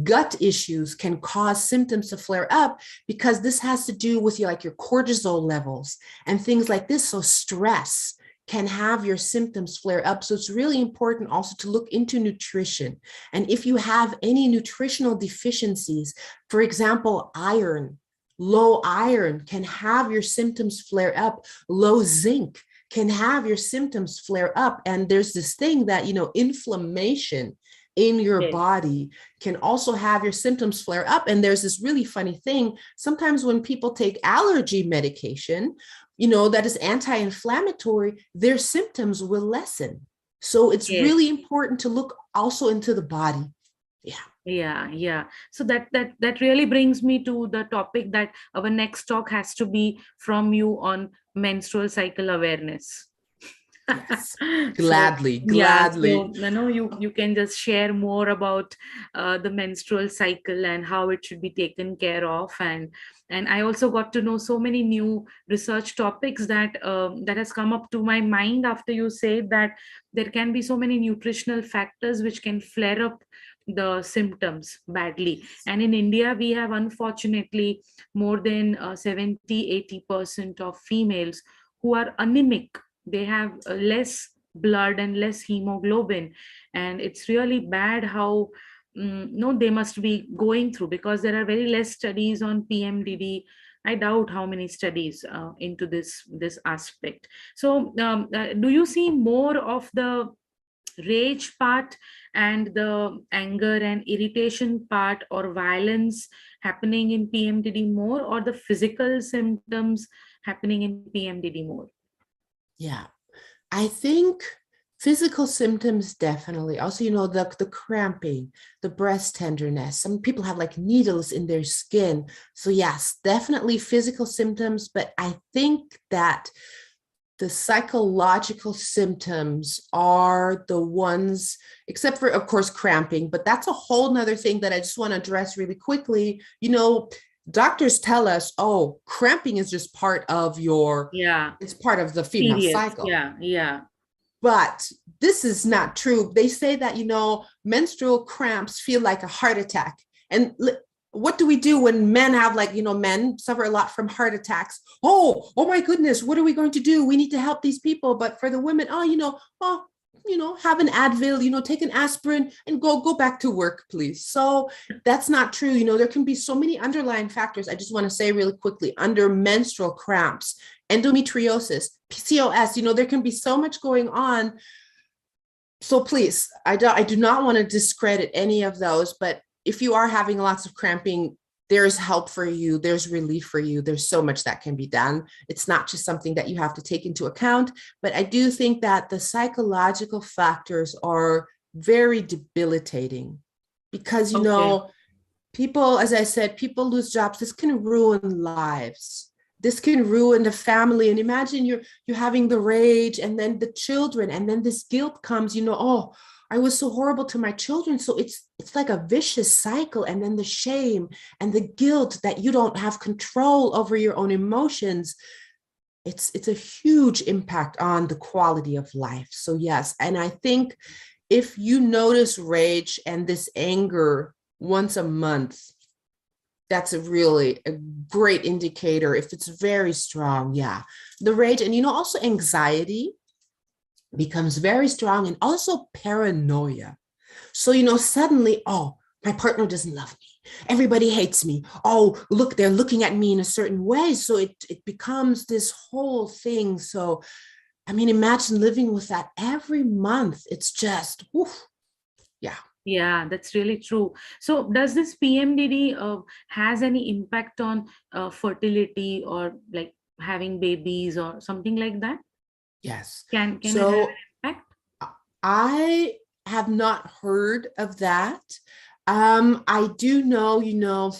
Gut issues can cause symptoms to flare up, because this has to do with your cortisol levels and things like this. So stress can have your symptoms flare up. So it's really important also to look into nutrition. And if you have any nutritional deficiencies, for example, iron, low iron can have your symptoms flare up. Low zinc can have your symptoms flare up. And there's this thing that, inflammation in your Yes. body can also have your symptoms flare up. And there's this really funny thing. Sometimes when people take allergy medication, that is anti-inflammatory, their symptoms will lessen. So it's Yes. really important to look also into the body. Yeah. Yeah, yeah. So that really brings me to the topic that our next talk has to be from you on menstrual cycle awareness. Yes. So Gladly, yeah, gladly. so you can just share more about the menstrual cycle and how it should be taken care of. And I also got to know so many new research topics that has come up to my mind after you said that there can be so many nutritional factors which can flare up the symptoms badly. And in India, we have unfortunately more than 70-80% of females who are anemic. They have less blood and less hemoglobin, and it's really bad how no they must be going through, because there are very less studies on PMDD. I doubt how many studies into this aspect. So do you see more of the rage part and the anger and irritation part or violence happening in PMDD more, or the physical symptoms happening in PMDD more? Yeah. I think physical symptoms definitely. Also, the cramping, the breast tenderness. Some people have like needles in their skin. So yes, definitely physical symptoms. But I think that the psychological symptoms are the ones, except for, of course, cramping. But that's a whole nother thing that I just want to address really quickly. Doctors tell us, oh, cramping is just Yeah, it's part of the female periods. cycle. Yeah, yeah, But this is not true. They say that, menstrual cramps feel like a heart attack. And what do we do when men have, like, men suffer a lot from heart attacks? Oh my goodness, what are we going to do? We need to help these people. But for the women, have an Advil, take an aspirin and go back to work, please. So that's not true. There can be so many underlying factors. I just want to say really quickly, under menstrual cramps, endometriosis, PCOS, there can be so much going on. So please, I do not want to discredit any of those, but if you are having lots of cramping, there's help for you. There's relief for you. There's so much that can be done. It's not just something that you have to take into account, but I do think that the psychological factors are very debilitating because, okay. people, as I said, people lose jobs. This can ruin lives. This can ruin the family. And imagine you're having the rage and then the children, and then this guilt comes, oh, I was so horrible to my children. So it's like a vicious cycle. And then the shame and the guilt that you don't have control over your own emotions. It's a huge impact on the quality of life. So yes, and I think if you notice rage and this anger once a month, that's a great indicator. If it's very strong, yeah, the rage, and also anxiety becomes very strong, and also paranoia. So suddenly, oh, my partner doesn't love me, everybody hates me, oh look, they're looking at me in a certain way. So it becomes this whole thing. So I mean, imagine living with that every month. It's just, oof, yeah. Yeah, that's really true. So does this PMDD has any impact on fertility, or like having babies or something like that? Yes. Can it have So an impact? I have not heard of that. I do know,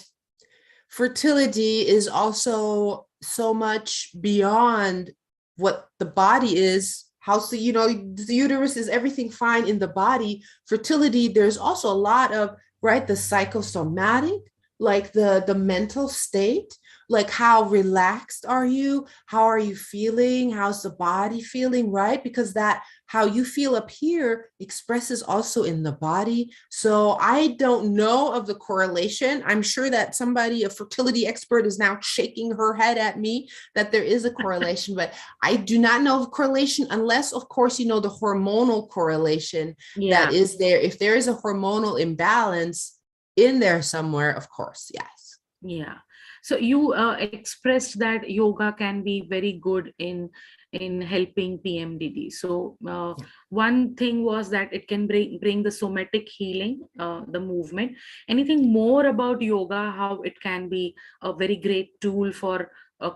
fertility is also so much beyond what the body is. How, so, the uterus is everything fine in the body. Fertility, there's also a lot of, right, the psychosomatic, like the mental state, like how relaxed are you? How are you feeling? How's the body feeling, right? Because that how you feel up here expresses also in the body. So I don't know of the correlation. I'm sure that somebody, a fertility expert, is now shaking her head at me that there is a correlation, but I do not know of correlation unless, of course, the hormonal correlation that Yeah. is there. If there is a hormonal imbalance in there somewhere, of course, yes. Yeah. So you expressed that yoga can be very good in helping PMDD. So Yeah. one thing was that it can bring the somatic healing, the movement. Anything more about yoga? How it can be a very great tool for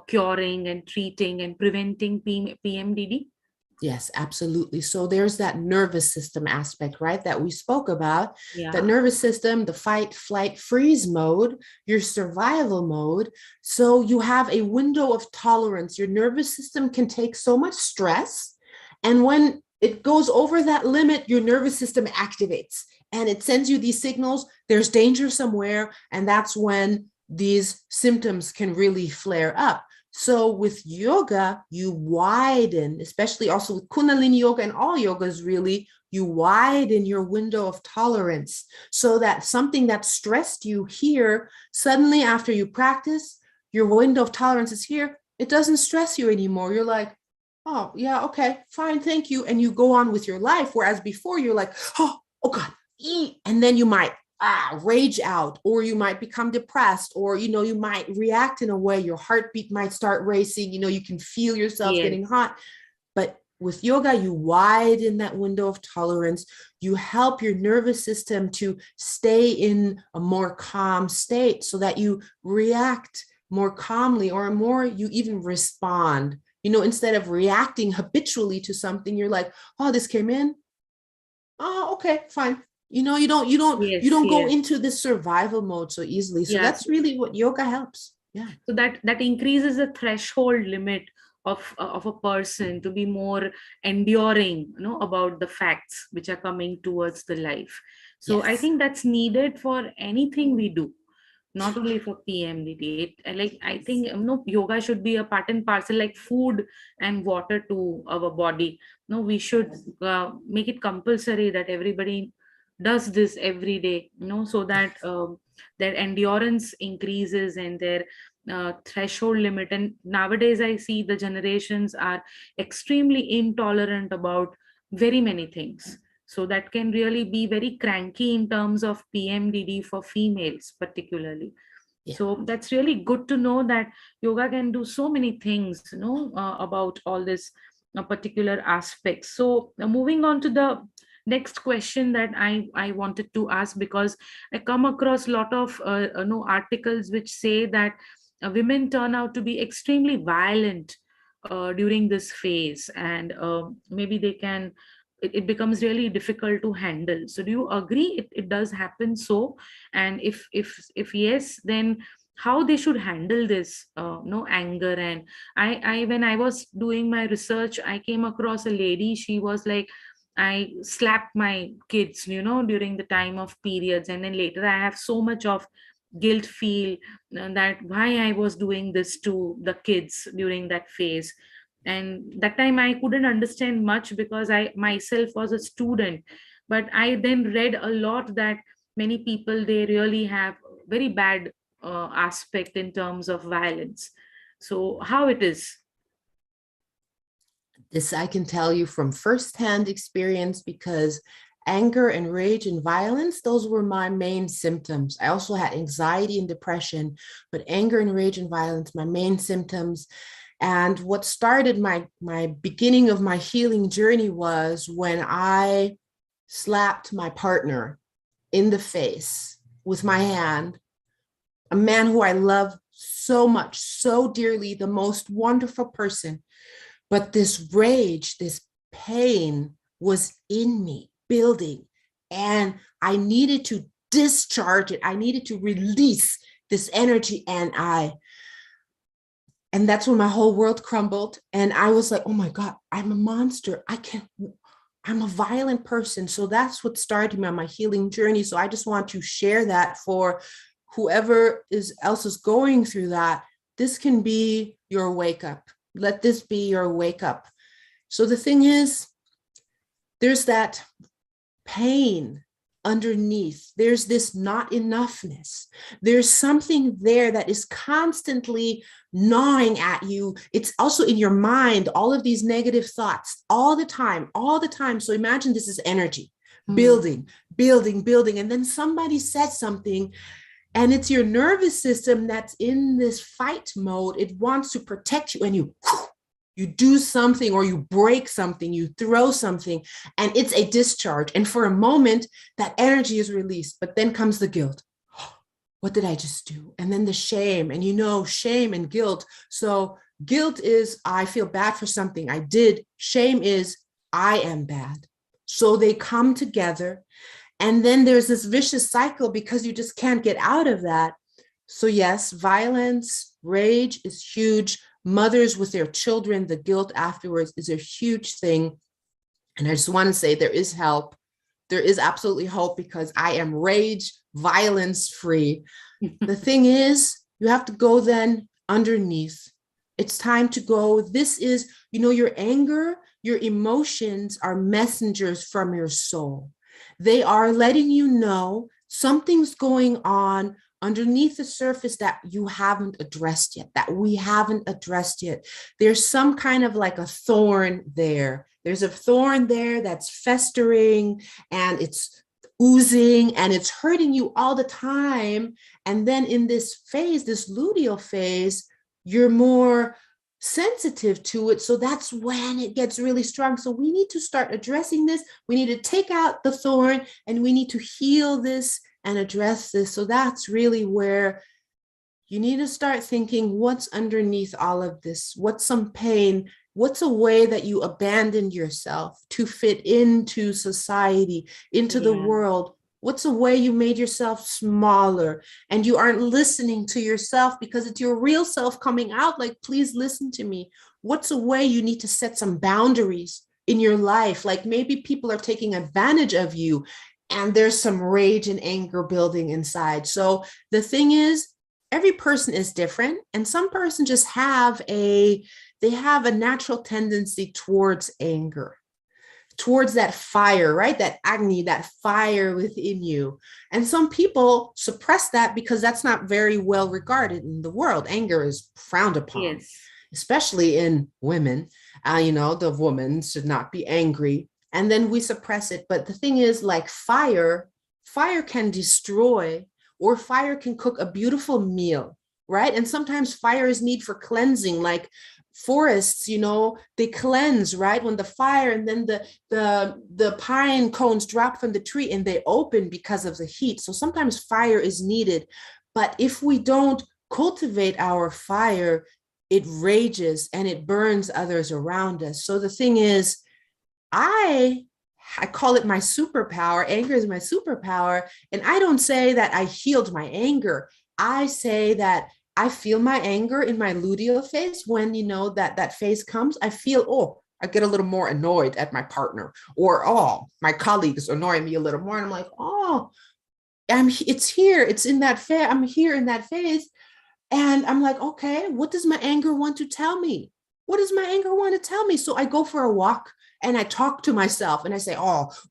curing and treating and preventing PMDD? Yes, absolutely. So there's that nervous system aspect, right, that we spoke about. The Yeah. nervous system, the fight, flight, freeze mode, your survival mode. So you have a window of tolerance. Your nervous system can take so much stress, And when it goes over that limit, your nervous system activates and it sends you these signals. There's danger somewhere. And that's when these symptoms can really flare up. So with yoga, you widen, especially also with Kundalini yoga and all yogas really, you widen your window of tolerance so that something that stressed you here, suddenly after you practice, your window of tolerance is here. It doesn't stress you anymore. You're like, oh, yeah, okay, fine, thank you. And you go on with your life. Whereas before you're like, oh God, and then you might rage out, or you might become depressed, or, you might react in a way, your heartbeat might start racing, you can feel yourself Yes. getting hot. But with yoga, you widen that window of tolerance. You help your nervous system to stay in a more calm state so that you react more calmly, or more, you even respond. Instead of reacting habitually to something, you're like, oh, this came in. Oh, okay, fine. You don't Yes, go yes. into this survival mode so easily. So Yes. that's really what yoga helps. Yeah. So that increases the threshold limit of a person to be more enduring, about the facts which are coming towards the life. So I Yes. think that's needed for anything we do, not only for PMDD. Like, I think, yoga should be a part and parcel, like food and water to our body. No, we should make it compulsory that everybody does this every day, so that their endurance increases and their threshold limit. And nowadays I see the generations are extremely intolerant about very many things, so that can really be very cranky in terms of PMDD for females particularly. Yeah. So that's really good to know that yoga can do so many things, about all this particular aspects. So moving on to the next question that I wanted to ask, because I come across a lot of articles which say that women turn out to be extremely violent during this phase, and maybe they can, it becomes really difficult to handle. So do you agree it does happen so? And if yes, then how they should handle this no anger? And I when I was doing my research, I came across a lady. She was like, I slapped my kids, during the time of periods, and then later I have so much of guilt feel that why I was doing this to the kids during that phase. And that time I couldn't understand much because I myself was a student. But I then read a lot that many people, they really have very bad aspect in terms of violence. So how it is? This I can tell you from firsthand experience, because anger and rage and violence, those were my main symptoms. I also had anxiety and depression, but anger and rage and violence, my main symptoms. And what started my beginning of my healing journey was when I slapped my partner in the face with my hand, a man who I love so much, so dearly, the most wonderful person. But this rage, this pain was in me building, and I needed to discharge it. I needed to release this energy. And that's when my whole world crumbled. And I was like, oh my God, I'm a monster. I'm a violent person. So that's what started me on my healing journey. So I just want to share that for whoever else is going through that. This can be your wake up. Let this be your wake up. So the thing is, there's that pain underneath. There's this not enoughness. There's something there that is constantly gnawing at you. It's also in your mind, all of these negative thoughts all the time, all the time. So imagine this is energy Hmm. building, building, building. And then somebody says something, and it's your nervous system that's in this fight mode. It wants to protect you, and you do something, or you break something, you throw something, and it's a discharge. And for a moment, that energy is released, but then comes the guilt. What did I just do? And then the shame, and shame and guilt. So guilt is, I feel bad for something I did. Shame is, I am bad. So they come together. And then there's this vicious cycle because you just can't get out of that. So yes, violence, rage is huge. Mothers with their children, the guilt afterwards is a huge thing. And I just want to say there is help. There is absolutely hope because I am rage, violence free. The thing is, you have to go then underneath. It's time to go. This is, your anger, your emotions are messengers from your soul. They are letting you know something's going on underneath the surface that you haven't addressed yet, that we haven't addressed yet. There's some kind of like a thorn there. There's a thorn there that's festering and it's oozing and it's hurting you all the time. And then in this phase, this luteal phase, you're more sensitive to it. So that's when it gets really strong. So we need to start addressing this. We need to take out the thorn and we need to heal this and address this. So that's really where you need to start thinking, what's underneath all of this? What's some pain? What's a way that you abandoned yourself to fit into society, into the Yeah. world? What's a way you made yourself smaller and you aren't listening to yourself because it's your real self coming out? Like, please listen to me. What's a way you need to set some boundaries in your life? Like maybe people are taking advantage of you and there's some rage and anger building inside. So the thing is, every person is different and some person just have a natural tendency towards anger, towards that fire, right? That agony, that fire within you. And some people suppress that because that's not very well regarded in the world. Anger is frowned upon, Yes. especially in women. The woman should not be angry. And then we suppress it. But the thing is, like fire can destroy, or fire can cook a beautiful meal, right? And sometimes fire is need for cleansing, like forests, they cleanse, right? When the fire and then the pine cones drop from the tree and they open because of the heat. So sometimes fire is needed. But if we don't cultivate our fire, it rages and it burns others around us. So the thing is, I call it my superpower. Anger is my superpower. And I don't say that I healed my anger. I say that I feel my anger in my luteal phase. When that phase comes, I feel, I get a little more annoyed at my partner, or my colleagues annoy me a little more. And I'm like, it's here. It's in that phase. I'm here in that phase. And I'm like, okay, what does my anger want to tell me? What does my anger want to tell me? So I go for a walk and I talk to myself and I say,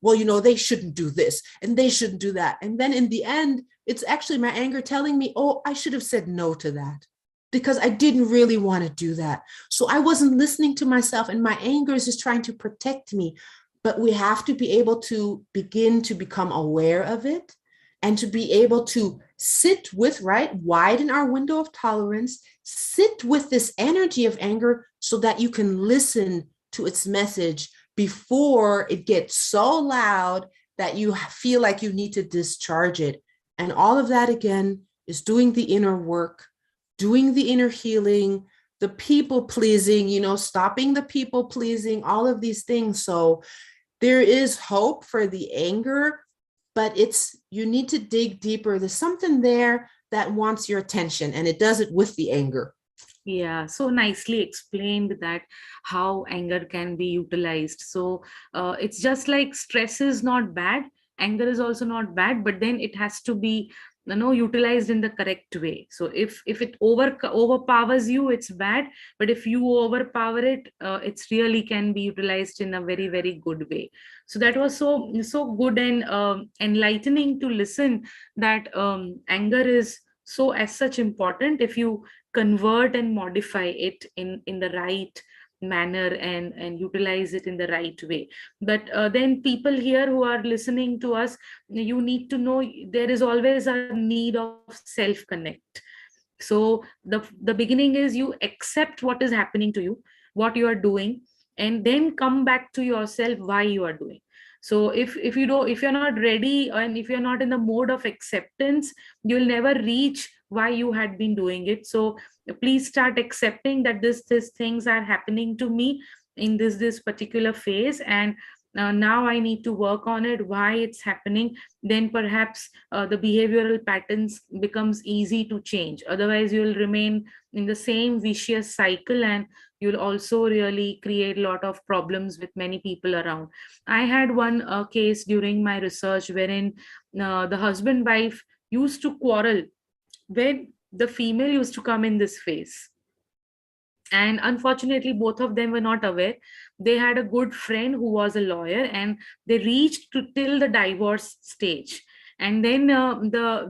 they shouldn't do this and they shouldn't do that. And then in the end, it's actually my anger telling me, I should have said no to that because I didn't really want to do that. So I wasn't listening to myself and my anger is just trying to protect me. But we have to be able to begin to become aware of it and to be able to sit with, right, widen our window of tolerance, sit with this energy of anger so that you can listen to its message before it gets so loud that you feel like you need to discharge it. And all of that, again, is doing the inner work, doing the inner healing, the people pleasing, stopping the people pleasing, all of these things. So there is hope for the anger, but you need to dig deeper. There's something there that wants your attention, and it does it with the anger. Yeah, so nicely explained that how anger can be utilized. So it's just like stress is not bad, anger is also not bad, but then it has to be utilized in the correct way. So if it overpowers you, it's bad, but if you overpower it, it's really can be utilized in a very, very good way. So that was so good and enlightening to listen that anger is so as such important if you convert and modify it in the right manner and utilize it in the right way. But then people here who are listening to us, you need to know there is always a need of self connect. So the beginning is you accept what is happening to you, what you are doing, and then come back to yourself why you are doing. So if you don't, if you're not ready and if you're not in the mode of acceptance, you'll never reach why you had been doing it. So please start accepting that this things are happening to me in this particular phase, and now I need to work on it, why it's happening. Then perhaps the behavioral patterns becomes easy to change. Otherwise you will remain in the same vicious cycle and you'll also really create a lot of problems with many people around. I had one case during my research wherein the husband wife used to quarrel when the female used to come in this phase, and unfortunately both of them were not aware. They had a good friend who was a lawyer, and they reached to till the divorce stage. And then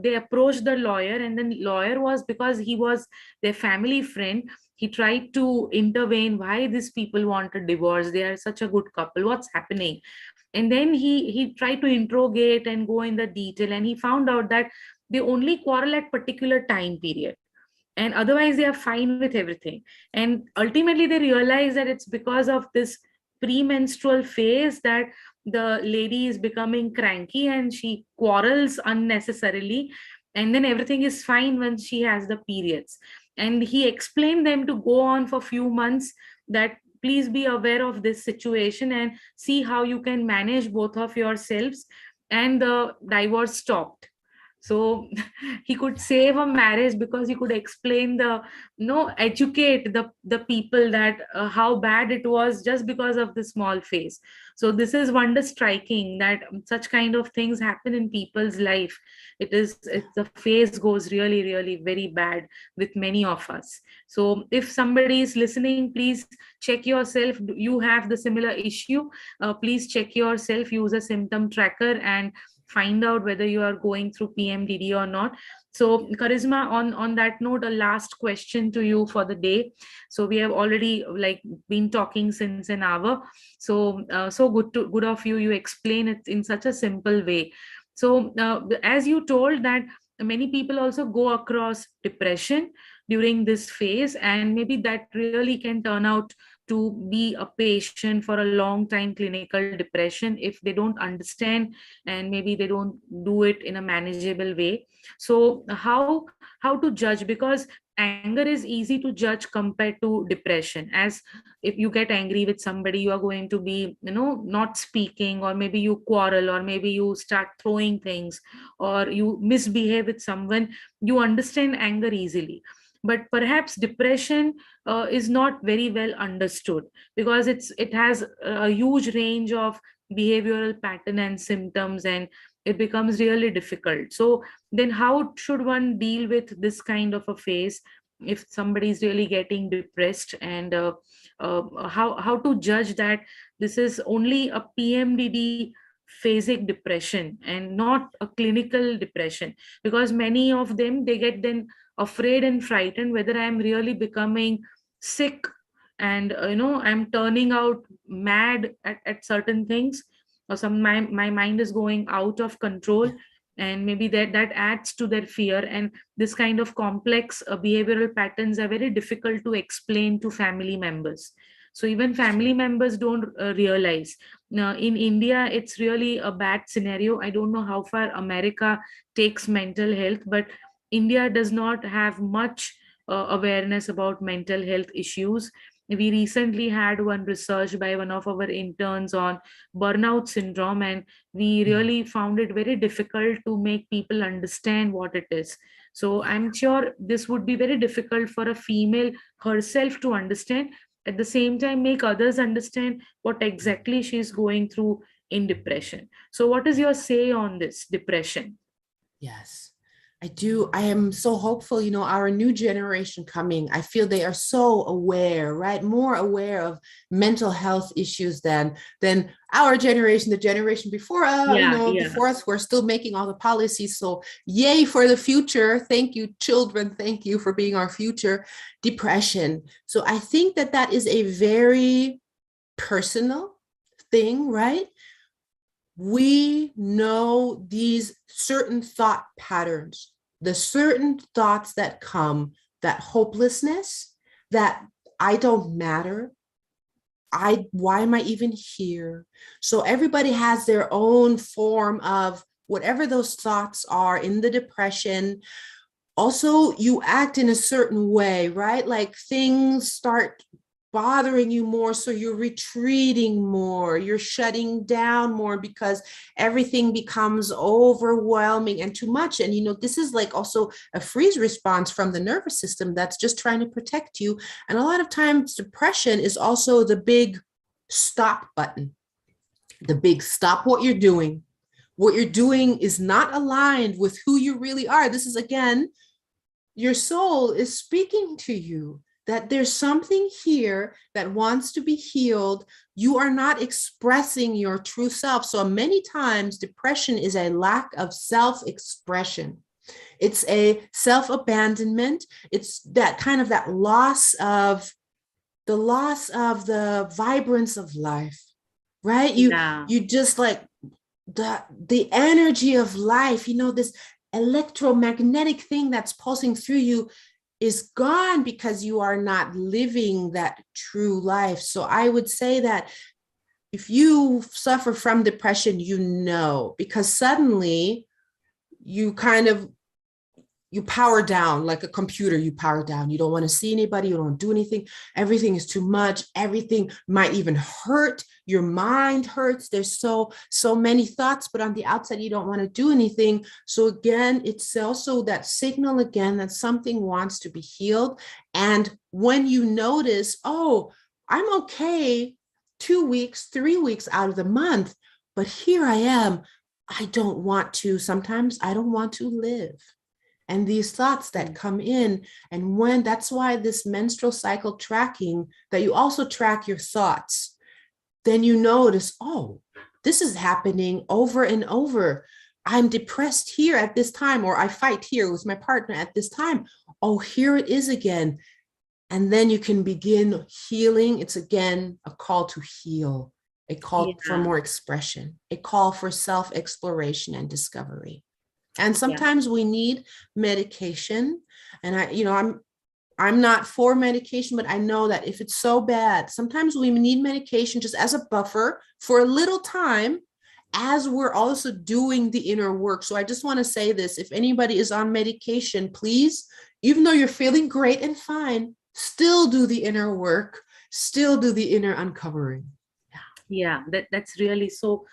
they approached the lawyer, and then lawyer was, because he was their family friend, he tried to intervene. Why these people want a divorce? They are such a good couple, what's happening? And then he tried to interrogate and go in the detail, and he found out that they only quarrel at particular time period, and otherwise they are fine with everything. And ultimately they realize that it's because of this premenstrual phase that the lady is becoming cranky and she quarrels unnecessarily, and then everything is fine when she has the periods. And he explained them to go on for few months, that please be aware of this situation and see how you can manage both of yourselves. And the divorce stopped. So he could save a marriage because he could explain the, no, educate the people that how bad it was just because of the small phase. So this is wonder striking that such kind of things happen in people's life. The phase goes really very bad with many of us. So if somebody is listening, please check yourself. Do you have the similar issue? Please check yourself, use a symptom tracker, and find out whether you are going through PMDD or not. So Charisma, on that note, a last question to you for the day. So we have already like been talking since an hour. So so good of you, you explain it in such a simple way. So as you told that many people also go across depression during this phase, and maybe that really can turn out to be a patient for a long time clinical depression if they don't understand, and maybe they don't do it in a manageable way. So how to judge? Because anger is easy to judge compared to depression. As if you get angry with somebody, you are going to be, not speaking, or maybe you quarrel, or maybe you start throwing things, or you misbehave with someone. You understand anger easily. But perhaps depression is not very well understood, because it has a huge range of behavioral pattern and symptoms, and it becomes really difficult. So then how should one deal with this kind of a phase if somebody is really getting depressed? And how to judge that this is only a PMDD phasic depression and not a clinical depression? Because many of them, they get then afraid and frightened whether I am really becoming sick, and I'm turning out mad at certain things, or my mind is going out of control. And maybe that adds to their fear. And this kind of complex behavioral patterns are very difficult to explain to family members. So even family members don't realize. Now in India, it's really a bad scenario. I don't know how far America takes mental health, but India does not have much awareness about mental health issues. We recently had one research by one of our interns on burnout syndrome, and we really found it very difficult to make people understand what it is. So I'm sure this would be very difficult for a female herself to understand, at the same time make others understand what exactly she's going through in depression. So what is your say on this depression? Yes, I do. I am so hopeful, our new generation coming, I feel they are so aware, right? More aware of mental health issues than our generation, the generation before, Yeah, yeah. before us. We're still making all the policies. So yay for the future. Thank you, children. Thank you for being our future. Depression. So I think that is a very personal thing, right? We know these certain thought patterns, the certain thoughts that come, that hopelessness, that I don't matter. Why am I even here? So everybody has their own form of whatever those thoughts are in the depression. Also, you act in a certain way, right? Like things start bothering you more. So you're retreating more, you're shutting down more because everything becomes overwhelming and too much. And, this is like also a freeze response from the nervous system that's just trying to protect you. And a lot of times, depression is also the big stop button, the big stop what you're doing. What you're doing is not aligned with who you really are. This is, again, your soul is speaking to you that there's something here that wants to be healed. You are not expressing your true self. So many times depression is a lack of self-expression. It's a self-abandonment. It's that kind of that loss of the vibrance of life, right? You just like the energy of life, this electromagnetic thing that's pulsing through you is gone because you are not living that true life. So I would say that if you suffer from depression, because suddenly you kind of you power down like a computer. You power down. You don't want to see anybody. You don't want to do anything. Everything is too much. Everything might even hurt. Your mind hurts. There's so many thoughts, but on the outside, you don't want to do anything. So again, it's also that signal again that something wants to be healed. And when you notice, oh, I'm okay 2 weeks, 3 weeks out of the month, but here I am. Sometimes I don't want to live. And these thoughts that come in, and that's why this menstrual cycle tracking, that you also track your thoughts, then you notice, oh, this is happening over and over. I'm depressed here at this time, or I fight here with my partner at this time. Oh, here it is again. And then you can begin healing. It's again a call to heal, a call for more expression, a call for self-exploration and discovery. And sometimes we need medication. And I'm not for medication, but I know that if it's so bad, sometimes we need medication just as a buffer for a little time as we're also doing the inner work. So I just want to say this, if anybody is on medication, please, even though you're feeling great and fine, still do the inner work, still do the inner uncovering. Yeah, that's really so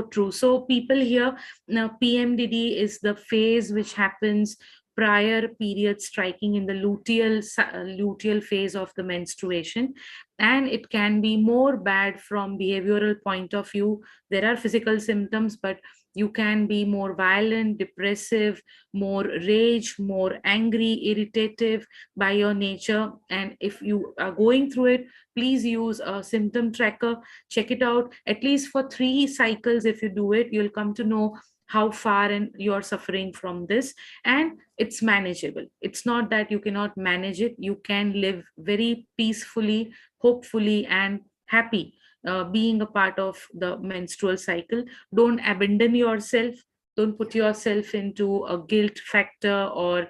true. So people here, now PMDD is the phase which happens prior period striking in the luteal phase of the menstruation, and it can be more bad from behavioral point of view. There are physical symptoms, but you can be more violent, depressive, more rage, more angry, irritative by your nature. And if you are going through it, please use a symptom tracker. Check it out at least for 3 cycles. If you do it, you'll come to know how far and you're suffering from this, and it's manageable. It's not that you cannot manage it. You can live very peacefully, hopefully, and happy being a part of the menstrual cycle. Don't abandon yourself. Don't put yourself into a guilt factor, or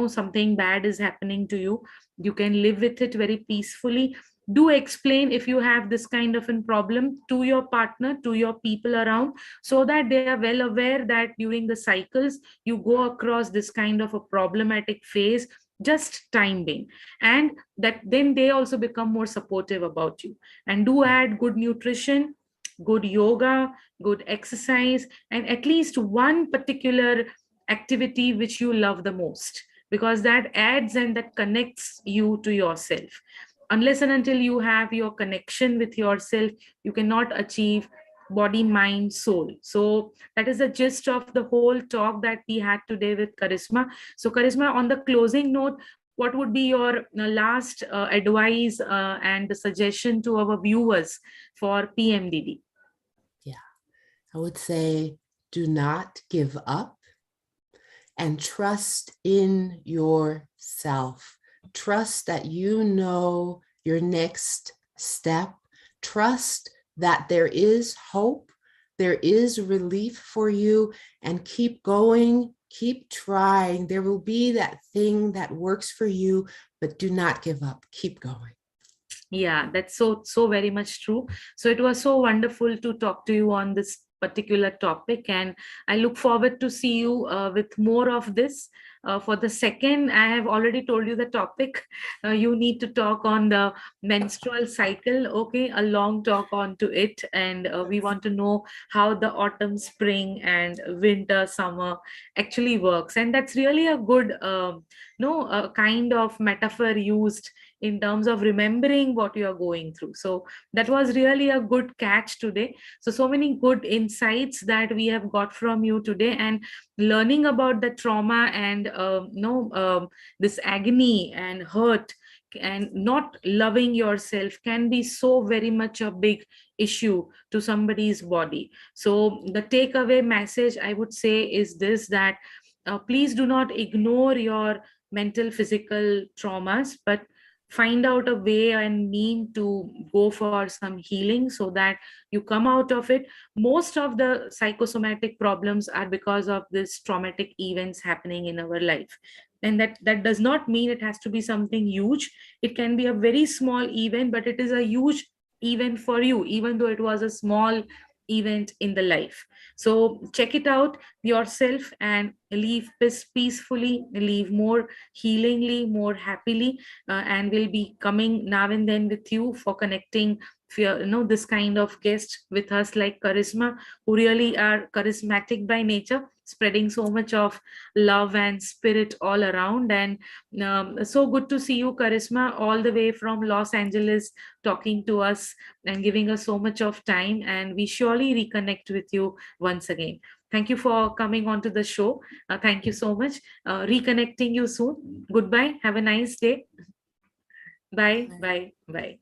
something bad is happening to you. You can live with it very peacefully. Do explain if you have this kind of a problem to your partner, to your people around, so that they are well aware that during the cycles you go across this kind of a problematic phase, just time being, and that then they also become more supportive about you. And do add good nutrition, good yoga, good exercise, and at least one particular activity which you love the most, because that adds and that connects you to yourself. Unless and until you have your connection with yourself, you cannot achieve body, mind, soul. So that is the gist of the whole talk that we had today with Charisma. So Charisma, on the closing note, what would be your last advice and suggestion to our viewers for PMDD? Yeah, I would say do not give up and trust in yourself. Trust that you know your next step. Trust that there is hope, there is relief for you, and keep going, keep trying. There will be that thing that works for you, but do not give up. Keep going. Yeah, that's so very much true. So it was so wonderful to talk to you on this particular topic, and I look forward to see you with more of this. For the second, I have already told you the topic. You need to talk on the menstrual cycle. Okay, a long talk onto it, and we want to know how the autumn, spring, and winter, summer actually works. And that's really a good, no, a kind of metaphor used in terms of remembering what you are going through. So that was really a good catch today. So many good insights that we have got from you today, and learning about the trauma and no this agony and hurt and not loving yourself can be so very much a big issue to somebody's body. So the takeaway message I would say is this, that please do not ignore your mental physical traumas, but find out a way and mean to go for some healing so that you come out of it. Most of the psychosomatic problems are because of this traumatic events happening in our life, and that does not mean it has to be something huge. It can be a very small event, but it is a huge event for you, even though it was a small event in the life. So check it out yourself and live peacefully, live more healingly, more happily, and we'll be coming now and then with you for connecting this kind of guest with us, like Charisma, who really are charismatic by nature, spreading so much of love and spirit all around. And so good to see you, Charisma, all the way from Los Angeles, talking to us and giving us so much of time, and we surely reconnect with you once again. Thank you for coming onto the show. Thank you so much. Reconnecting you soon. Goodbye. Have a nice day. Bye. Bye. Bye.